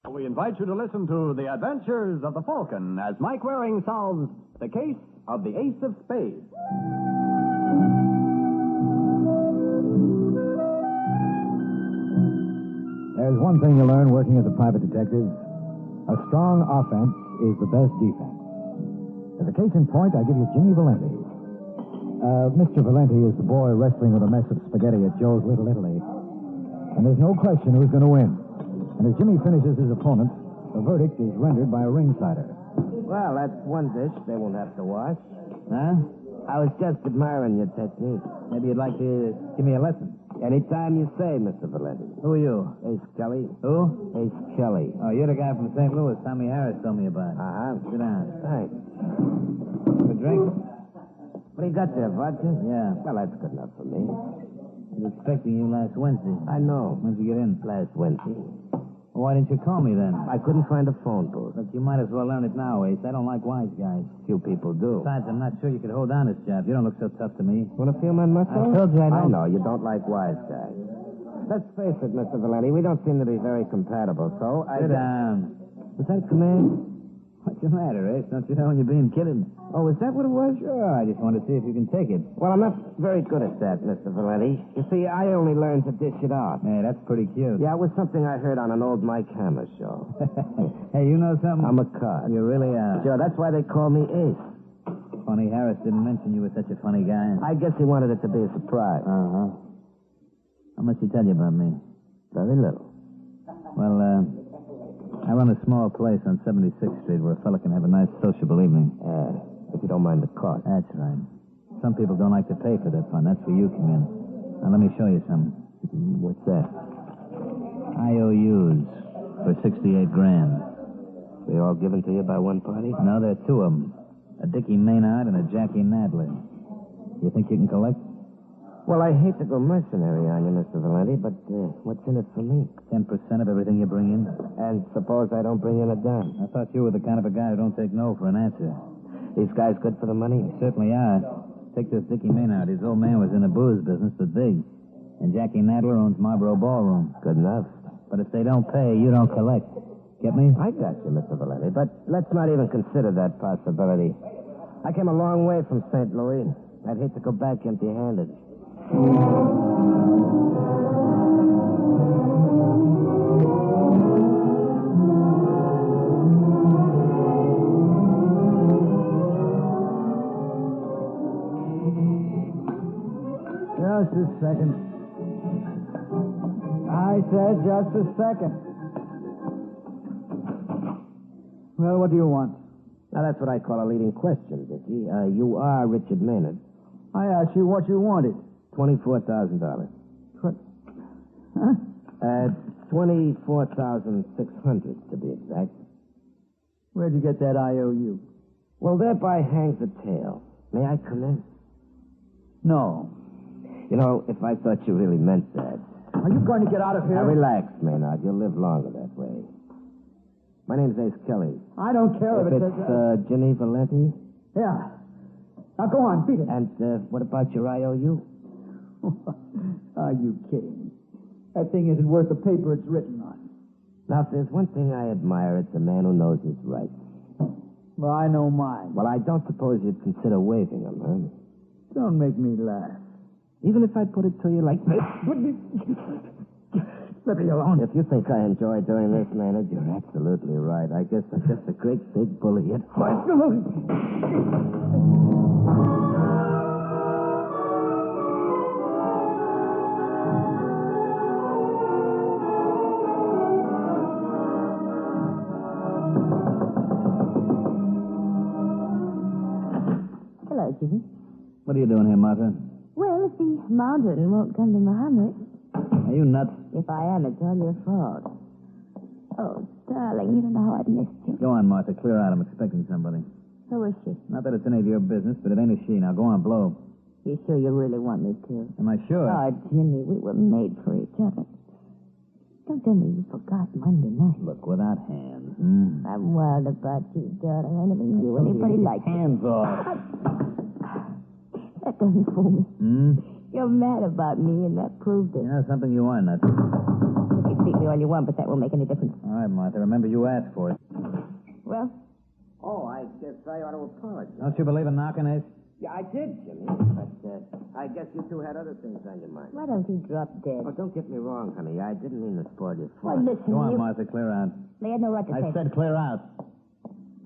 We invite you to listen to The Adventures of the Falcon as Mike Waring solves the case of the Ace of Spades. There's one thing you learn working as a private detective. A strong offense is the best defense. As a case in point, I give you Jimmy Valenti. Mr. Valenti is the boy wrestling with a mess of spaghetti at Joe's Little Italy. And there's no question who's going to win. And as Jimmy finishes his opponent, the verdict is rendered by a ringsider. Well, that's one dish they won't have to wash. Huh? I was just admiring your technique. Maybe you'd like to give me a lesson. Anytime you say, Mr. Valenti. Who are you? Ace Kelly. Who? Ace Kelly. Oh, you're the guy from St. Louis Tommy Harris told me about. Uh-huh. Sit down. Thanks. A drink? What do you got there, vodka? Yeah. Well, that's good enough for me. I was expecting you last Wednesday. I know. When'd you get in? Last Wednesday. Well, why didn't you call me then? I couldn't find a phone booth. Look, you might as well learn it now, Ace. I don't like wise guys. Few people do. Besides, I'm not sure you could hold down this job. You don't look so tough to me. Want to feel my muscle? I told you I don't. I know, you don't like wise guys. Let's face it, Mr. Valenti, we don't seem to be very compatible, so I... Sit down. Was that a command? What's the matter, Ace? Don't you know when you're being kidded? Oh, is that what it was? Sure, I just wanted to see if you can take it. Well, I'm not very good at that, Mr. Valenti. You see, I only learned to dish it out. Hey, that's pretty cute. Yeah, it was something I heard on an old Mike Hammer show. Hey, you know something? I'm a card. You really are. Sure, that's why they call me Ace. Funny Harris didn't mention you were such a funny guy. I guess he wanted it to be a surprise. Uh-huh. How much he tell you about me? Very little. Well, I run a small place on 76th Street where a fella can have a nice sociable evening. If you don't mind the cost. That's right. Some people don't like to pay for their fun. That's where you come in. Now, let me show you something. What's that? IOUs for 68 grand. They all given to you by one party? No, there are two of them. A Dickie Maynard and a Jackie Nadler. You think you can collect? Well, I hate to go mercenary on you, Mr. Valenti, but what's in it for me? 10% of everything you bring in. And suppose I don't bring in a dime? I thought you were the kind of a guy who don't take no for an answer. These guys good for the money? They certainly are. Take this Dickie Maynard. His old man was in the booze business, but big. And Jackie Nadler owns Marlboro Ballroom. Good enough. But if they don't pay, you don't collect. Get me? I got you, Mr. Valenti, but let's not even consider that possibility. I came a long way from St. Louis. I'd hate to go back empty-handed. Just a second. I said just a second. Well, what do you want? Now, that's what I call a leading question, Dickie. You are Richard Maynard. I asked you what you wanted. $24,000. Huh? 24,600 to be exact. Where'd you get that IOU? Well, thereby hangs the tale. May I come in? No. You know, if I thought you really meant that. Are you going to get out of here? Now, relax, Maynard. You'll live longer that way. My name's Ace Kelly. I don't care if it's Jimmy Valenti. Yeah. Now, go on, beat it. And what about your IOU? Are you kidding me? That thing isn't worth the paper it's written on. Now, if there's one thing I admire, it's a man who knows his rights. Well, I know mine. Well, I don't suppose you'd consider waiving them, huh? Don't make me laugh. Even if I put it to you like this. Let me alone. If you think I enjoy doing this, Maynard, you're absolutely right. I guess I'm just a great big bully at heart. Hello, Jimmy. What are you doing here, Martha? Well, if the mountain won't come to Muhammad. Are you nuts? If I am, it's all your fault. Oh, darling, you don't know how I've missed you. Go on, Martha. Clear out. I'm expecting somebody. Who is she? Not that it's any of your business, but it ain't a she. Now, go on, blow. You sure you really want me to? Am I sure? Oh, Jimmy, we were made for each other. Don't tell me you forgot Monday night. Look, without hands. I'm wild about you, darling. I never knew anybody like you. Hands off. That doesn't fool me. Hmm? You're mad about me, and that proved it. You know something? You are nuts. Look at me. me all you want, but that won't make any difference. All right, Martha. Remember, you asked for it. Well? Oh, I guess I ought to apologize. Don't you believe in knocking, Ace? Yeah, I did, Jimmy. But I guess you two had other things on your mind. Why don't you drop dead? Oh, don't get me wrong, honey. I didn't mean to spoil your Well, fun. listen, Go on, you... Martha. Clear out. They had no right to I say... said clear out.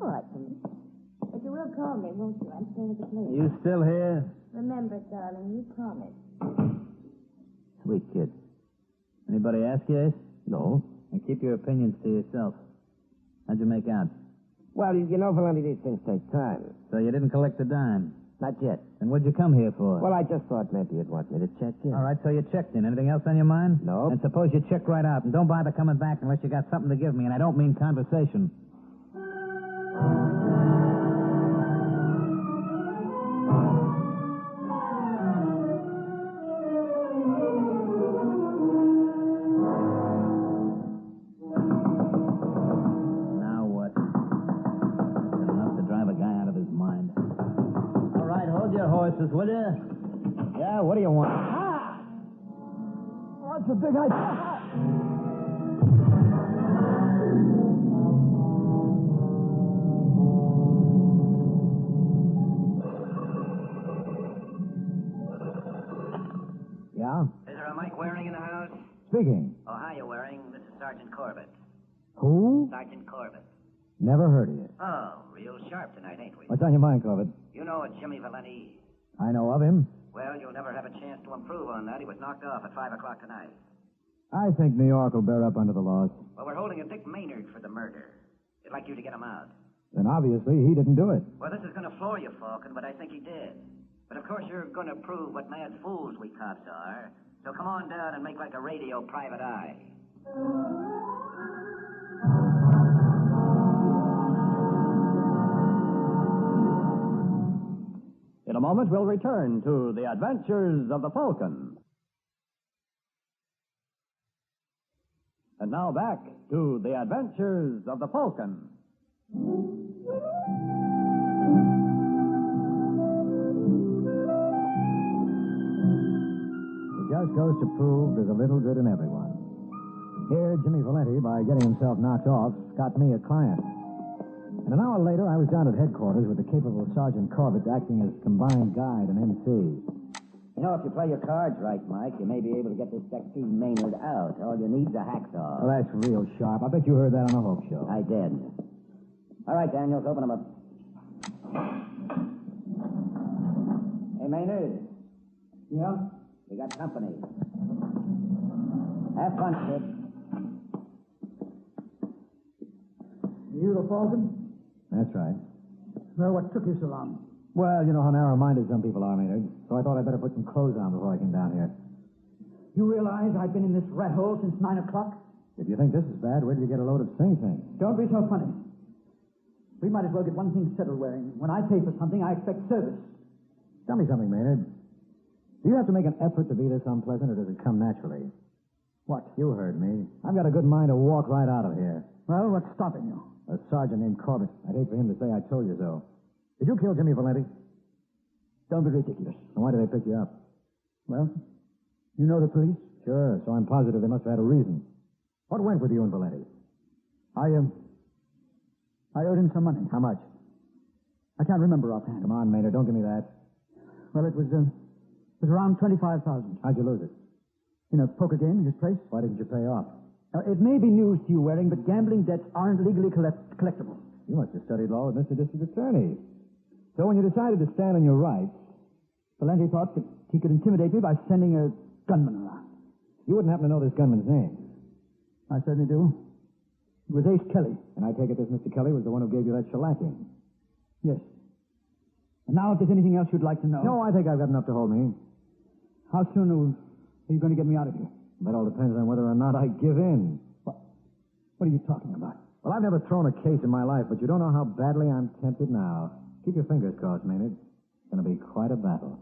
All right, Jimmy. But you will call me, won't you? I'm staying at the place. You still here? Remember, darling, you promised. Sweet kid. Anybody ask you, Ace? No. And keep your opinions to yourself. How'd you make out? Well, you know, Valenti, these things take time. So you didn't collect the dime? Not yet. Then what'd you come here for? Well, I just thought maybe you'd want me to check in. All right, so you checked in. Anything else on your mind? No. And suppose you check right out, and don't bother coming back unless you got something to give me, and I don't mean conversation. Now what? That's enough to drive a guy out of his mind. All right, hold your horses, will you? Yeah, what do you want? Ah! What's the big idea? Yeah? Is there a Mike Waring in the house? Speaking. Oh, hiya, Waring. This is Sergeant Corbett. Who? Sergeant Corbett. Never heard of you. Oh, real sharp tonight, ain't we? What's on your mind, Corbett? You know a Jimmy Valenti? I know of him. Well, you'll never have a chance to improve on that. He was knocked off at 5 o'clock tonight. I think New York will bear up under the laws. Well, we're holding a Dick Maynard for the murder. They'd like you to get him out. Then obviously he didn't do it. Well, this is going to floor you, Falcon, but I think he did. But of course you're going to prove what mad fools we cops are. So come on down and make like a radio private eye. In a moment, we'll return to the adventures of the Falcon. And now back to the adventures of the Falcon. It just goes to prove there's a little good in everyone. Here, Jimmy Valenti, by getting himself knocked off, got me a client. And an hour later, I was down at headquarters with the capable Sergeant Corbett acting as combined guide and MC. You know, if you play your cards right, Mike, you may be able to get this sexy Maynard out. All you need's a hacksaw. Well, that's real sharp. I bet you heard that on a Hope show. I did. All right, Daniels, open them up. Hey, Maynard. Yeah? We got company. Have fun, kid. You the Falcon? That's right. Well, what took you so long? Well, you know how narrow-minded some people are, Maynard. So I thought I'd better put some clothes on before I came down here. You realize I've been in this rat hole since 9 o'clock? If you think this is bad, where did you get a load of Sing Sing? Don't be so funny. We might as well get one thing settled, Waring. When I pay for something, I expect service. Tell me something, Maynard. Do you have to make an effort to be this unpleasant, or does it come naturally? What? You heard me. I've got a good mind to walk right out of here. Well, what's stopping you? A sergeant named Corbett. I'd hate for him to say I told you so. Did you kill Jimmy Valenti? Don't be ridiculous. And why did they pick you up? Well, you know the police? Sure, so I'm positive they must have had a reason. What went with you and Valenti? I owed him some money. How much? I can't remember offhand. Come on, Maynard, don't give me that. Well, it was around 25,000. How'd you lose it? In a poker game in his place. Why didn't you pay off? Now, it may be news to you, Waring, but gambling debts aren't legally collectible. You must have studied law with Mr. District Attorney. So when you decided to stand on your rights... Valenti thought that he could intimidate me by sending a gunman around. You wouldn't happen to know this gunman's name? I certainly do. It was Ace Kelly. And I take it this Mr. Kelly was the one who gave you that shellacking. Yes. And now, if there's anything else you'd like to know... No, I think I've got enough to hold me. How soon are you going to get me out of here? That all depends on whether or not I give in. What are you talking about? Well, I've never thrown a case in my life, but you don't know how badly I'm tempted now. Keep your fingers crossed, Maynard. It's going to be quite a battle.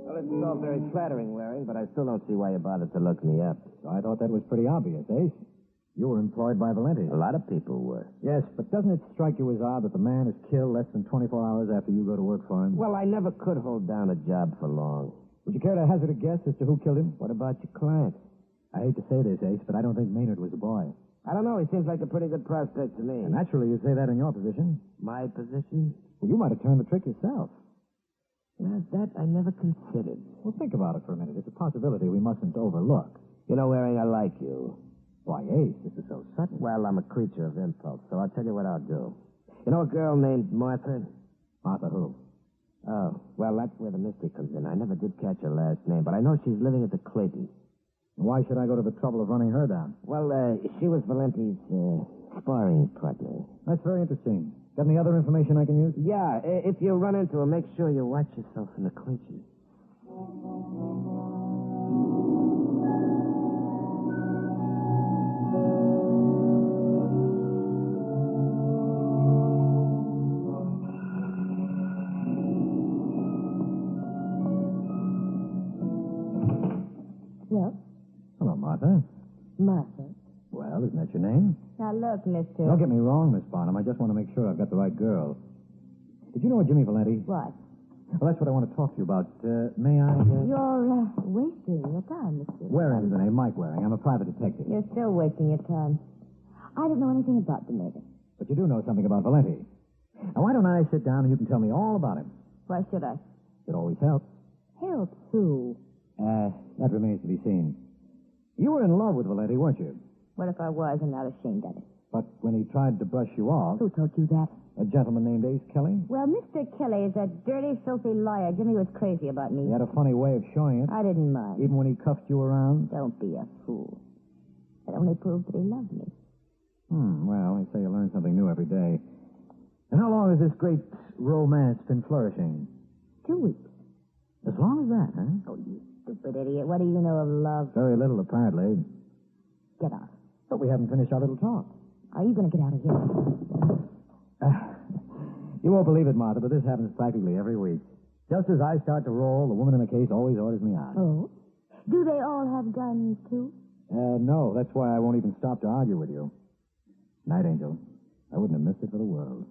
Well, it's all very flattering, Waring, but I still don't see why you bothered to look me up. So I thought that was pretty obvious, Ace. You were employed by Valenti. A lot of people were. Yes, but doesn't it strike you as odd that the man is killed less than 24 hours after you go to work for him? Well, I never could hold down a job for long. Would you care to hazard a guess as to who killed him? What about your client? I hate to say this, Ace, but I don't think Maynard was the boy. I don't know. He seems like a pretty good prospect to me. And naturally, you'd say that in your position. My position? Well, you might have turned the trick yourself. Well, that I never considered. Well, think about it for a minute. It's a possibility we mustn't overlook. You know, Waring, I like you. Why, Ace, this is so sudden. Well, I'm a creature of impulse, so I'll tell you what I'll do. You know a girl named Martha? Martha who? Oh, well, that's where the mystery comes in. I never did catch her last name, but I know she's living at the Clayton. Why should I go to the trouble of running her down? Well, she was Valenti's sparring partner. That's very interesting. Got any other information I can use? Yeah, if you run into her, make sure you watch yourself in the clinches. Well, Hello, Martha. Martha. Well, isn't that your name? Now, look, mister. Don't get me wrong, Miss Barnum. I just want to make sure I've got the right girl. Did you know a Jimmy Valenti? What? Well, that's what I want to talk to you about. May I? You're wasting your time, mister. Waring's the name, Mike Waring. I'm a private detective. You're still wasting your time. I don't know anything about the murder. But you do know something about Valenti. Now, why don't I sit down and you can tell me all about him? Why should I? It always helps. Help who? That remains to be seen. You were in love with Valenti, weren't you? What if I was and not ashamed of it? But when he tried to brush you off, Who told you that? a gentleman named Ace Kelly, Well, Mr. Kelly is a dirty, filthy liar. Jimmy was crazy about me. he had a funny way of showing it, I didn't mind. even when he cuffed you around. Don't be a fool. It only proved that he loved me. Well, they say you learn something new every day. And how long has this great romance been flourishing? 2 weeks. As long as that, huh? Oh, you stupid idiot. What do you know of love? Very little, apparently. Get out. But we haven't finished our little talk. Are you going to get out of here? You won't believe it, Martha, but this happens practically every week. Just as I start to roll, the woman in the case always orders me out. Oh? Do they all have guns, too? No, that's why I won't even stop to argue with you. Night, Angel. I wouldn't have missed it for the world.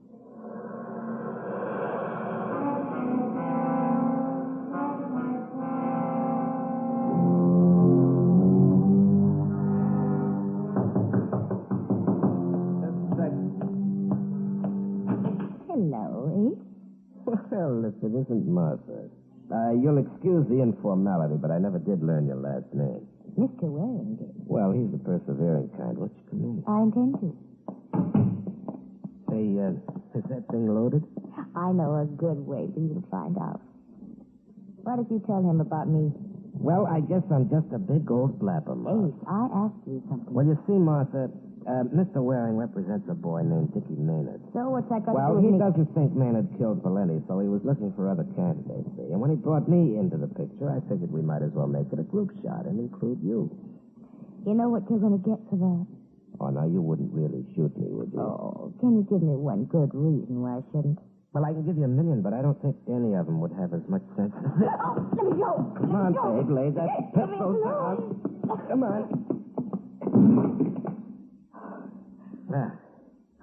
Hello, Ace. Well, if it isn't Martha. You'll excuse the informality, but I never did learn your last name. Mr. Waring did. Well, he's the persevering kind. What's your name? I intend to. Say, is that thing loaded? I know a good way for you to find out. Why did you tell him about me? Well, I guess I'm just a big old blabbermouth. Ace, I asked you something. Well, you see, Martha, Mr. Waring represents a boy named Dickie Maynard. So what's that got to Well, do with he me? doesn't think Maynard killed Valenti, so he was looking for other candidates. See? And when he brought me into the picture, I figured we might as well make it a group shot and include you. You know what you're going to get for that? Oh, now, you wouldn't really shoot me, would you? Oh, can you give me one good reason why I shouldn't? Well, I can give you $1 million, but I don't think any of them would have as much sense as this. Oh, let me go. Come on, Peg, lay that Let me pistol alone. down. Come on. Ah.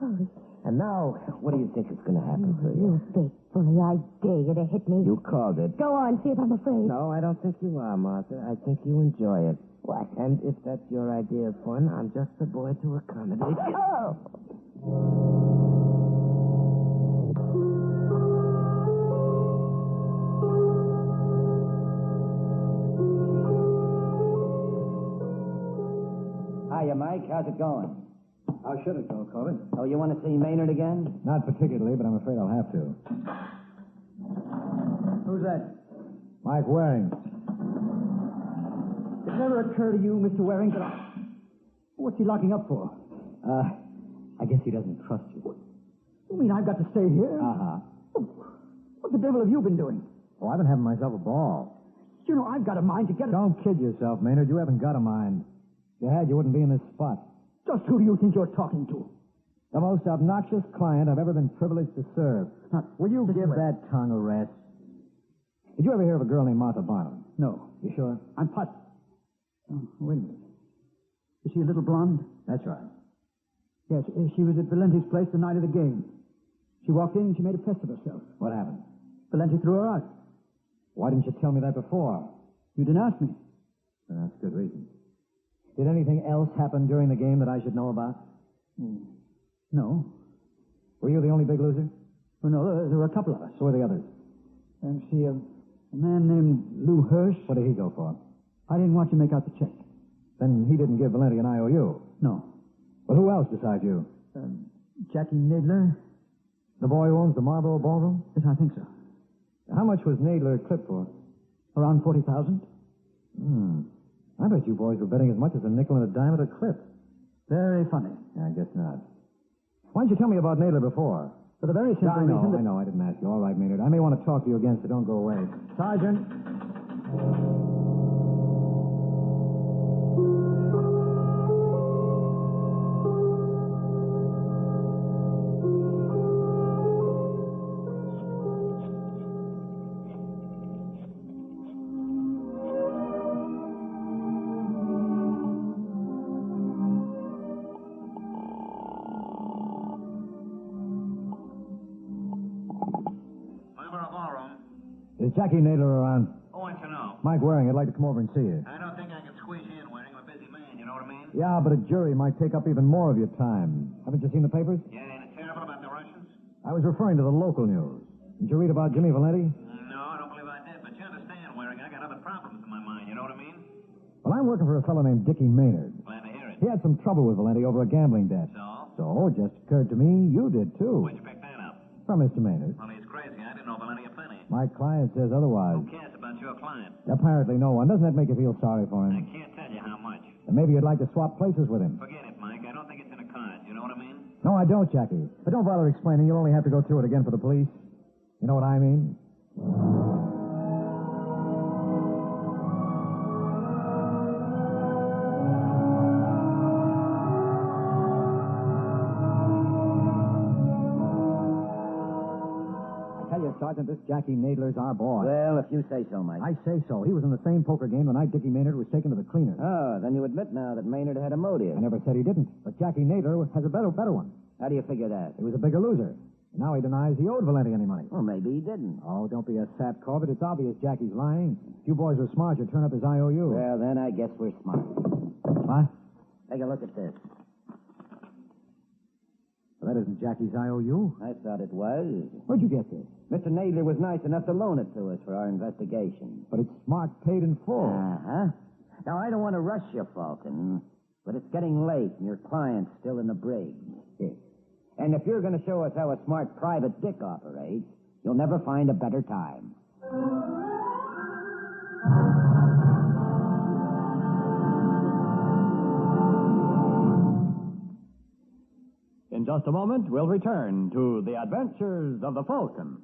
Holy And now, what do you think is going to happen to you you? big bully. I dare you to hit me. You called it. Go on, see if I'm afraid. No, I don't think you are, Martha. I think you enjoy it. What? And if that's your idea of fun, I'm just the boy to accommodate you. Oh. Hiya, Mike. How's it going? How should it go, Corbett? Oh, you want to see Maynard again? Not particularly, but I'm afraid I'll have to. Who's that? Mike Waring. It never occurred to you, Mr. Waring, that What's he locking up for? I guess he doesn't trust you. You mean I've got to stay here? Uh-huh. What the devil have you been doing? Oh, I've been having myself a ball. You know, I've got a mind to get... Don't kid yourself, Maynard. You haven't got a mind. If you had, you wouldn't be in this spot. Just who do you think you're talking to? The most obnoxious client I've ever been privileged to serve. Now, Will you listen, give Waring. that tongue a rest? Did you ever hear of a girl named Martha Barnum? No. You sure? I'm pot... Oh, wait a minute. Is she a little blonde? That's right. Yes, she was at Valenti's place the night of the game. She walked in and she made a pest of herself. What happened? Valenti threw her out. Why didn't you tell me that before? You didn't ask me. That's good reason. Did anything else happen during the game that I should know about? No. Were you the only big loser? Oh, no, there were a couple of us. Who were the others? See, a man named Lou Hirsch. What did he go for? I didn't want you to make out the check. Then he didn't give Valenti an IOU. No. Well, who else besides you? Jackie Nadler? The boy who owns the Marlboro Ballroom? Yes, I think so. How much was Nadler clipped for? Around 40,000. I bet you boys were betting as much as a nickel and a dime at a clip. Very funny. I guess not. Why didn't you tell me about Nadler before? For the very simple reason that... I know. I didn't ask you. All right, Maynard. I may want to talk to you again, so don't go away. Sergeant. Is Jackie Nadler around? Who wants to know? Mike Waring, I'd like to come over and see you. I don't think I can squeeze you in, Waring. I'm a busy man, you know what I mean? Yeah, but a jury might take up even more of your time. Haven't you seen the papers? Yeah, ain't it terrible about the Russians? I was referring to the local news. Did you read about Jimmy Valenti? No, I don't believe I did. But you understand, Waring, I got other problems in my mind, you know what I mean? Well, I'm working for a fellow named Dickie Maynard. Glad to hear it. He had some trouble with Valenti over a gambling debt. So? So, it just occurred to me you did, too. Where'd you pick that up? From Mr. Maynard. Well, he's crazy. I didn't know Valenti a penny. My client says otherwise. Who cares about your client? Apparently no one. Doesn't that make you feel sorry for I him? can't tell you how much. And maybe you'd like to swap places with him. Forget it, Mike. I don't think it's in the cards. You know what I mean? No, I don't, Jackie. But don't bother explaining. You'll only have to go through it again for the police. You know what I mean? Sergeant, this Jackie Nadler's our boy. Well, if you say so, Mike. I say so. He was in the same poker game the night Dickie Maynard was taken to the cleaners. Oh, then you admit now that Maynard had a motive. I never said he didn't. But Jackie Nadler has a better one. How do you figure that? He was a bigger loser. And now he denies he owed Valenti any money. Well, maybe he didn't. Oh, don't be a sap, Corbett. It's obvious Jackie's lying. If you boys were smart, you'd turn up his IOU. Well, then I guess we're smart. What? Take a look at this. Well, that isn't Jackie's IOU. I thought it was. Where'd you get this? Mr. Nadler was nice enough to loan it to us for our investigation. But it's smart paid in full. Uh-huh. Now, I don't want to rush you, Falcon, but it's getting late and your client's still in the brig. Yes. And if you're going to show us how a smart private dick operates, you'll never find a better time. In just a moment, we'll return to the adventures of the Falcon.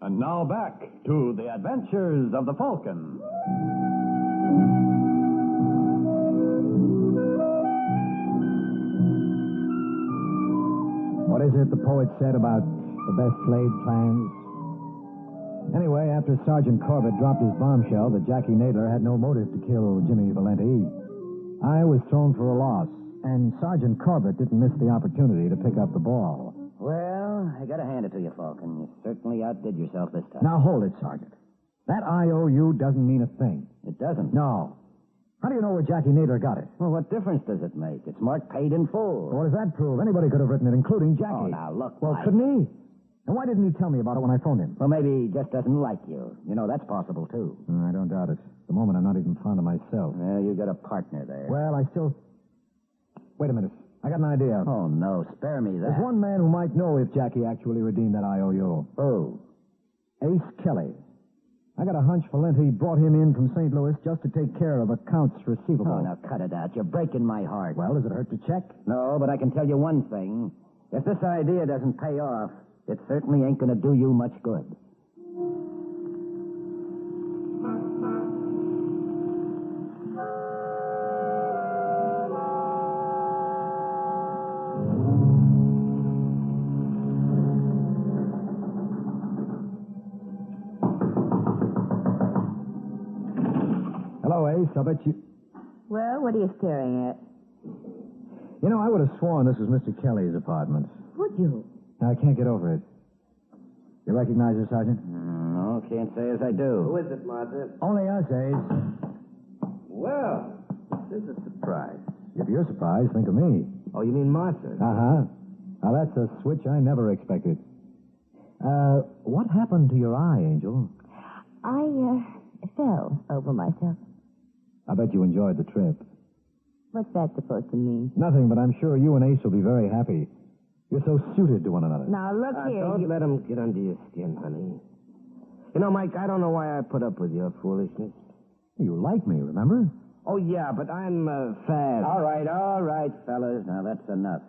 And now back to the adventures of the Falcon. What is it the poet said about the best laid plans? Anyway, after Sergeant Corbett dropped his bombshell that Jackie Nadler had no motive to kill Jimmy Valenti, I was thrown for a loss, and Sergeant Corbett didn't miss the opportunity to pick up the ball. Well, I got to hand it to you, Falcon. You certainly outdid yourself this time. Now, hold it, Sergeant. That IOU doesn't mean a thing. It doesn't? No. How do you know where Jackie Nadler got it? Well, what difference does it make? It's marked paid in full. What does that prove? Anybody could have written it, including Jackie. Oh, now, look, Well, Mike. couldn't he? And why didn't he tell me about it when I phoned him? Well, maybe he just doesn't like you. You know, that's possible, too. I don't doubt it. At the moment, I'm not even fond of myself. Well, you got a partner there. Well, I still... Wait a minute. I got an idea. Oh, no. Spare me that. There's one man who might know if Jackie actually redeemed that IOU. Who? Ace Kelly. I got a hunch Valenti brought him in from St. Louis just to take care of accounts receivable. Oh, now cut it out. You're breaking my heart. Well, does it hurt to check? No, but I can tell you one thing. If this idea doesn't pay off, it certainly ain't going to do you much good. I'll bet you... Well, what are you staring at? You know, I would have sworn this was Mr. Kelly's apartment. Would you? I can't get over it. You recognize her, Sergeant? No, can't say as I do. Who is it, Martha? Only us, Ace. Well, this is a surprise. If you're surprised, think of me. Oh, you mean Martha? Uh-huh. Now, that's a switch I never expected. What happened to your eye, Angel? I fell over myself. I bet you enjoyed the trip. What's that supposed to mean? Nothing, but I'm sure you and Ace will be very happy. You're so suited to one another. Now, look here. Don't let him get under your skin, honey. You know, Mike, I don't know why I put up with your foolishness. You like me, remember? Oh, yeah, but I'm fast. All right, fellas. Now, that's enough.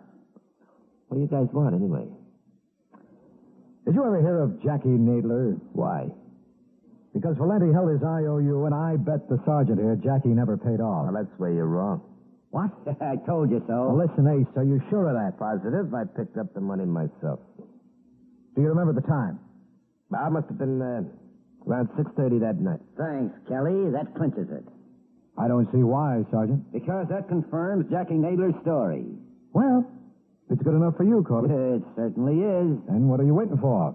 What do you guys want, anyway? Did you ever hear of Jackie Nadler? Why? Because Valenti held his IOU, and I bet the sergeant here Jackie never paid off. Well, that's where you're wrong. What? I told you so. Well, listen, Ace, are you sure of that? Positive, I picked up the money myself. Do you remember the time? I must have been around 6:30 that night. Thanks, Kelly. That clinches it. I don't see why, Sergeant. Because that confirms Jackie Nadler's story. Well, it's good enough for you, Corbett. It certainly is. And what are you waiting for?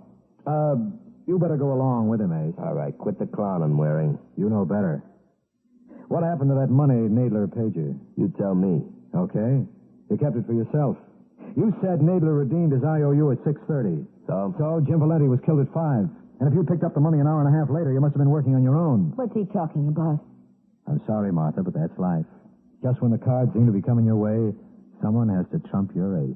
You better go along with him, Ace. All right, quit the clowning, Waring. You know better. What happened to that money Nadler paid you? You tell me. Okay. You kept it for yourself. You said Nadler redeemed his IOU at 6:30. So Jim Valenti was killed at 5. And if you picked up the money an hour and a half later, you must have been working on your own. What's he talking about? I'm sorry, Martha, but that's life. Just when the cards seem to be coming your way, someone has to trump your ace.